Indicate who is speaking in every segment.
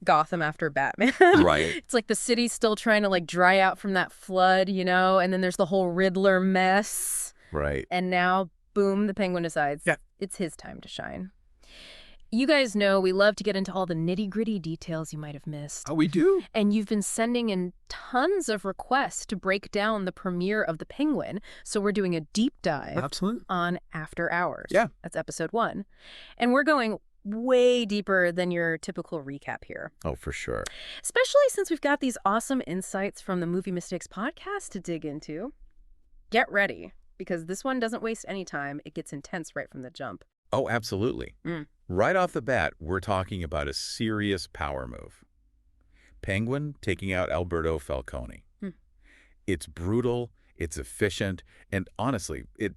Speaker 1: Gotham after Batman.
Speaker 2: Right.
Speaker 1: It's like the city's still trying to like dry out from that flood, you know, and then there's the whole Riddler mess.
Speaker 2: Right.
Speaker 1: And now, boom, the Penguin decides it's his time to shine. You guys know we love to get into all the nitty-gritty details you might have missed.
Speaker 2: Oh, we do?
Speaker 1: And you've been sending in tons of requests to break down the premiere of The Penguin, so we're doing a deep dive on After Hours.
Speaker 2: Yeah.
Speaker 1: That's episode 1. And we're going way deeper than your typical recap here.
Speaker 2: Oh, for sure.
Speaker 1: Especially since we've got these awesome insights from the Movie Mistakes podcast to dig into. Get ready, because this one doesn't waste any time. It gets intense right from the jump.
Speaker 2: Oh, absolutely. Right off the bat, we're talking about a serious power move. Penguin taking out Alberto Falcone. It's brutal, it's efficient, and honestly, it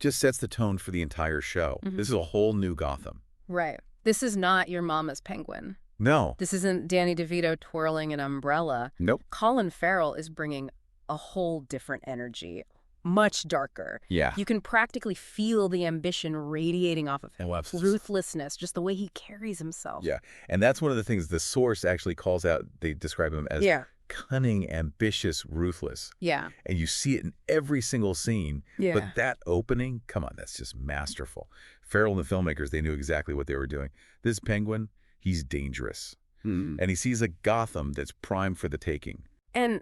Speaker 2: just sets the tone for the entire show. This is a whole new Gotham.
Speaker 1: Right. This is not your mama's Penguin.
Speaker 2: No.
Speaker 1: This isn't Danny DeVito twirling an umbrella.
Speaker 2: Nope.
Speaker 1: Colin Farrell is bringing a whole different energy. Much darker.
Speaker 2: Yeah.
Speaker 1: You can practically feel the ambition radiating off of him.
Speaker 2: Oh, absolutely.
Speaker 1: Ruthlessness, just the way he carries himself.
Speaker 2: Yeah. And that's one of the things the source actually calls out. They describe him as cunning, ambitious, ruthless.
Speaker 1: Yeah.
Speaker 2: And you see it in every single scene.
Speaker 1: Yeah.
Speaker 2: But that opening, come on, that's just masterful. Farrell and the filmmakers, they knew exactly what they were doing. This Penguin, he's dangerous. And he sees a Gotham that's primed for the taking.
Speaker 1: And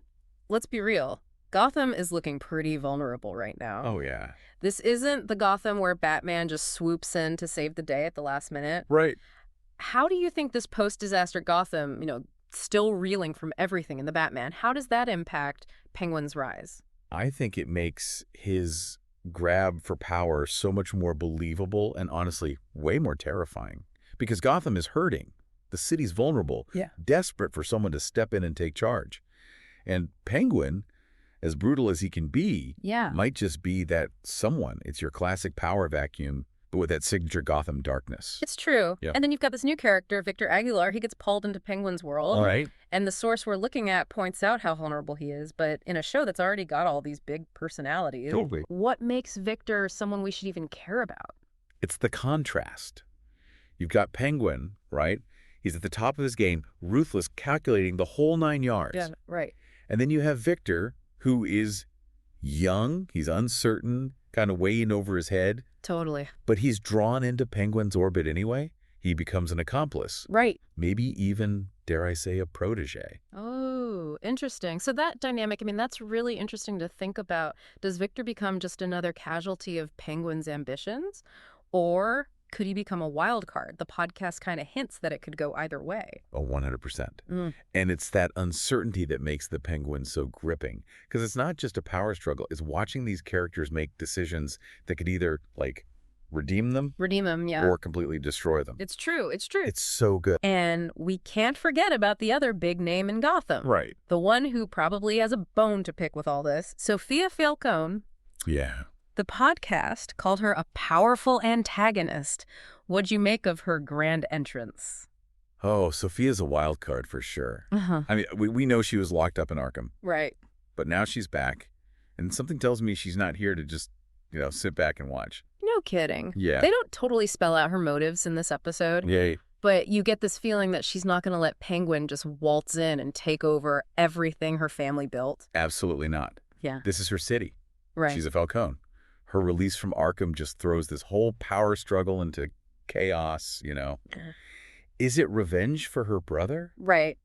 Speaker 1: let's be real. Gotham is looking pretty vulnerable right now.
Speaker 2: Oh, yeah.
Speaker 1: This isn't the Gotham where Batman just swoops in to save the day at the last minute.
Speaker 2: Right.
Speaker 1: How do you think this post-disaster Gotham, still reeling from everything in the Batman, how does that impact Penguin's rise?
Speaker 2: I think it makes his grab for power so much more believable and honestly way more terrifying. Because Gotham is hurting. The city's vulnerable.
Speaker 1: Yeah.
Speaker 2: Desperate for someone to step in and take charge. And Penguin, as brutal as he can be, might just be that someone. It's your classic power vacuum, but with that signature Gotham darkness.
Speaker 1: It's true.
Speaker 2: Yeah.
Speaker 1: And then you've got this new character, Victor Aguilar. He gets pulled into Penguin's world.
Speaker 2: All right.
Speaker 1: And the source we're looking at points out how vulnerable he is, but in a show that's already got all these big personalities.
Speaker 2: Totally.
Speaker 1: What makes Victor someone we should even care about?
Speaker 2: It's the contrast. You've got Penguin, right? He's at the top of his game, ruthless, calculating the whole 9 yards.
Speaker 1: Yeah, right.
Speaker 2: And then you have Victor, who is young, he's uncertain, kind of way in over his head.
Speaker 1: Totally.
Speaker 2: But he's drawn into Penguin's orbit anyway. He becomes an accomplice.
Speaker 1: Right.
Speaker 2: Maybe even, dare I say, a protege.
Speaker 1: Oh, interesting. So that dynamic, that's really interesting to think about. Does Victor become just another casualty of Penguin's ambitions? Or could he become a wild card? The podcast kind of hints that it could go either way.
Speaker 2: Oh, 100%. And it's that uncertainty that makes the Penguin so gripping. Because it's not just a power struggle. It's watching these characters make decisions that could either, redeem them, or completely destroy them.
Speaker 1: It's true. It's true.
Speaker 2: It's so good.
Speaker 1: And we can't forget about the other big name in Gotham.
Speaker 2: Right.
Speaker 1: The one who probably has a bone to pick with all this, Sophia Falcone.
Speaker 2: Yeah.
Speaker 1: The podcast called her a powerful antagonist. What'd you make of her grand entrance?
Speaker 2: Oh, Sophia's a wild card for sure. We know she was locked up in Arkham.
Speaker 1: Right.
Speaker 2: But now she's back. And something tells me she's not here to just, sit back and watch.
Speaker 1: No kidding.
Speaker 2: Yeah.
Speaker 1: They don't totally spell out her motives in this episode.
Speaker 2: Yeah.
Speaker 1: But you get this feeling that she's not going to let Penguin just waltz in and take over everything her family built.
Speaker 2: Absolutely not.
Speaker 1: Yeah.
Speaker 2: This is her city.
Speaker 1: Right.
Speaker 2: She's a Falcone. Her release from Arkham just throws this whole power struggle into chaos, Is it revenge for her brother?
Speaker 1: Right.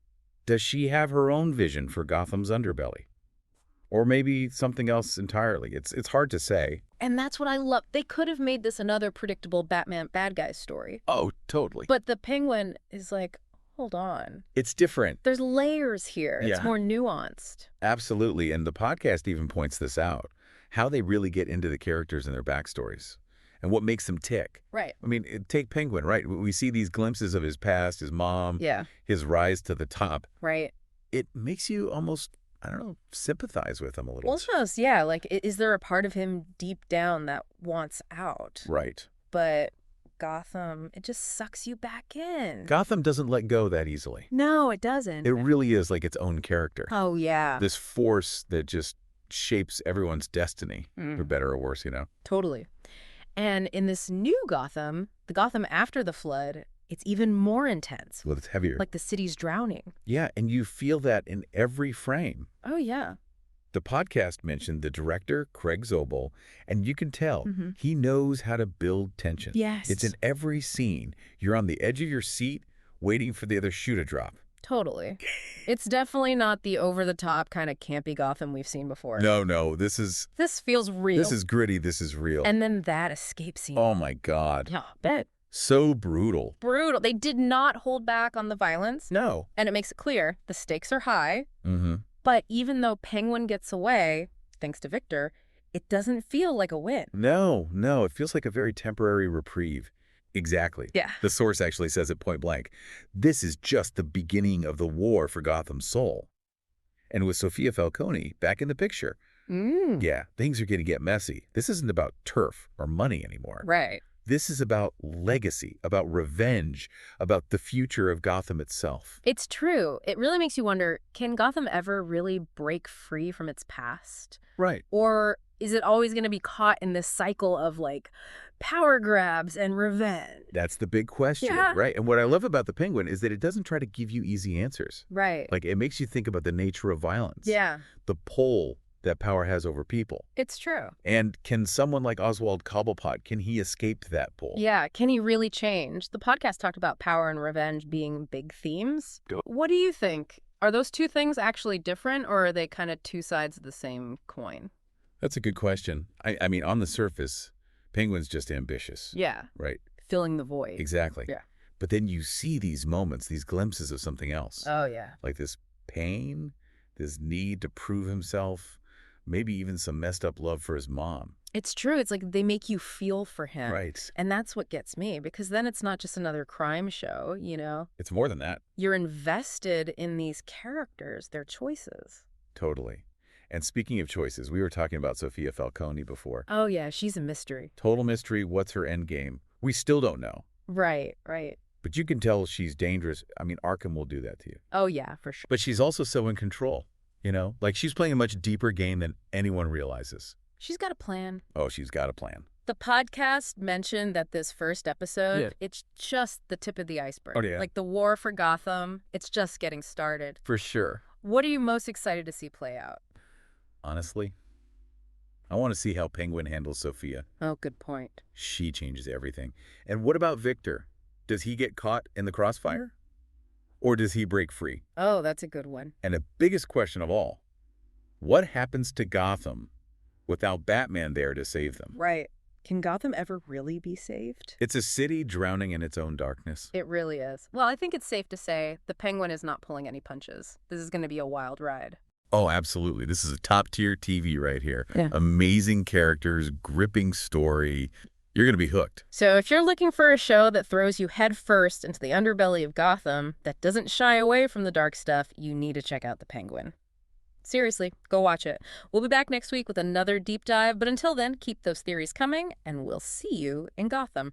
Speaker 2: Does she have her own vision for Gotham's underbelly? Or maybe something else entirely? It's hard to say.
Speaker 1: And that's what I love. They could have made this another predictable Batman bad guy story.
Speaker 2: Oh, totally.
Speaker 1: But the Penguin is like, hold on.
Speaker 2: It's different.
Speaker 1: There's layers here.
Speaker 2: Yeah.
Speaker 1: It's more nuanced.
Speaker 2: Absolutely. And the podcast even points this out. How they really get into the characters and their backstories and what makes them tick.
Speaker 1: Right.
Speaker 2: Take Penguin, right? We see these glimpses of his past, his mom, his rise to the top.
Speaker 1: Right.
Speaker 2: It makes you almost, sympathize with him a little.
Speaker 1: Almost, yeah. Is there a part of him deep down that wants out?
Speaker 2: Right.
Speaker 1: But Gotham, it just sucks you back in.
Speaker 2: Gotham doesn't let go that easily.
Speaker 1: No, it doesn't.
Speaker 2: It really is like its own character.
Speaker 1: Oh, yeah.
Speaker 2: This force that just shapes everyone's destiny, for better or worse,
Speaker 1: Totally. And in this new Gotham, the Gotham after the flood, it's even more intense,
Speaker 2: Well, it's heavier.
Speaker 1: like the city's drowning.
Speaker 2: Yeah, and you feel that in every frame.
Speaker 1: Oh, yeah.
Speaker 2: The podcast mentioned the director, Craig Zobel, and you can tell
Speaker 1: Mm-hmm.
Speaker 2: he knows how to build tension.
Speaker 1: Yes.
Speaker 2: It's in every scene. You're on the edge of your seat waiting for the other shoe to drop.
Speaker 1: Totally. It's definitely not the over-the-top kind of campy Gotham we've seen before.
Speaker 2: No, this
Speaker 1: This feels real.
Speaker 2: is gritty, this is real.
Speaker 1: And then that escape scene.
Speaker 2: Oh my God.
Speaker 1: Yeah, bet.
Speaker 2: So brutal.
Speaker 1: Brutal. They did not hold back on the violence.
Speaker 2: No.
Speaker 1: And it makes it clear the stakes are high.
Speaker 2: Mm-hmm.
Speaker 1: But even though Penguin gets away, thanks to Victor, it doesn't feel like a win.
Speaker 2: No, it feels like a very temporary reprieve. Exactly.
Speaker 1: Yeah.
Speaker 2: The source actually says it point blank. This is just the beginning of the war for Gotham's soul. And with Sophia Falcone back in the picture, yeah, things are going to get messy. This isn't about turf or money anymore.
Speaker 1: Right.
Speaker 2: This is about legacy, about revenge, about the future of Gotham itself.
Speaker 1: It's true. It really makes you wonder, can Gotham ever really break free from its past?
Speaker 2: Right.
Speaker 1: Or is it always going to be caught in this cycle of, like, power grabs and revenge?
Speaker 2: That's the big question,
Speaker 1: Yeah.
Speaker 2: right? And what I love about the Penguin is that it doesn't try to give you easy answers.
Speaker 1: Right.
Speaker 2: Like, it makes you think about the nature of violence.
Speaker 1: Yeah,
Speaker 2: The pull that power has over people.
Speaker 1: it's true.
Speaker 2: And can someone like Oswald Cobblepot, can he escape that pull?
Speaker 1: Yeah, can he really change? The podcast talked about power and revenge being big themes. What do you think? Are those two things actually different, or are they kind of two sides of the same coin?
Speaker 2: That's a good question. I mean, on the surface, Penguin's just ambitious.
Speaker 1: Yeah,
Speaker 2: Right?
Speaker 1: filling the void.
Speaker 2: Exactly.
Speaker 1: Yeah.
Speaker 2: But then you see these moments, these glimpses of something else.
Speaker 1: Oh, yeah.
Speaker 2: Like this pain, this need to prove himself, maybe even some messed up love for his mom.
Speaker 1: It's true. It's like they make you feel for him.
Speaker 2: Right.
Speaker 1: And that's what gets me, because then it's not just another crime show, you know?
Speaker 2: It's more than that.
Speaker 1: You're invested in these characters, their choices.
Speaker 2: Totally. And speaking of choices, we were talking about Sophia Falcone before.
Speaker 1: Oh, yeah, she's a mystery.
Speaker 2: Total mystery. What's her end game? We still don't know.
Speaker 1: Right, right.
Speaker 2: But you can tell she's dangerous. I mean, Arkham will do that to you.
Speaker 1: Oh, yeah, for sure.
Speaker 2: But she's also so in control, you know? Like, she's playing a much deeper game than anyone realizes.
Speaker 1: She's got a plan.
Speaker 2: Oh, she's got a plan.
Speaker 1: The podcast mentioned that this first episode,
Speaker 2: Yeah.
Speaker 1: it's just the tip of the iceberg.
Speaker 2: Oh, yeah.
Speaker 1: Like the war for Gotham, it's just getting started.
Speaker 2: For sure.
Speaker 1: What are you most excited to see play out?
Speaker 2: Honestly, I want to see how Penguin handles Sophia.
Speaker 1: Oh, good point.
Speaker 2: She changes everything. And what about Victor? Does he get caught in the crossfire? Or does he break free?
Speaker 1: Oh, that's a good one.
Speaker 2: And the biggest question of all, what happens to Gotham without Batman there to save them?
Speaker 1: Right. Can Gotham ever really be saved?
Speaker 2: It's a city drowning in its own darkness.
Speaker 1: It really is. Well, I think it's safe to say the Penguin is not pulling any punches. This is going to be a wild ride.
Speaker 2: Oh, absolutely. This is a top-tier TV right here.
Speaker 1: Yeah.
Speaker 2: Amazing characters, gripping story. You're going to be hooked.
Speaker 1: So if you're looking for a show that throws you headfirst into the underbelly of Gotham, that doesn't shy away from the dark stuff, you need to check out The Penguin. Seriously, go watch it. We'll be back next week with another deep dive, but until then, keep those theories coming, and we'll see you in Gotham.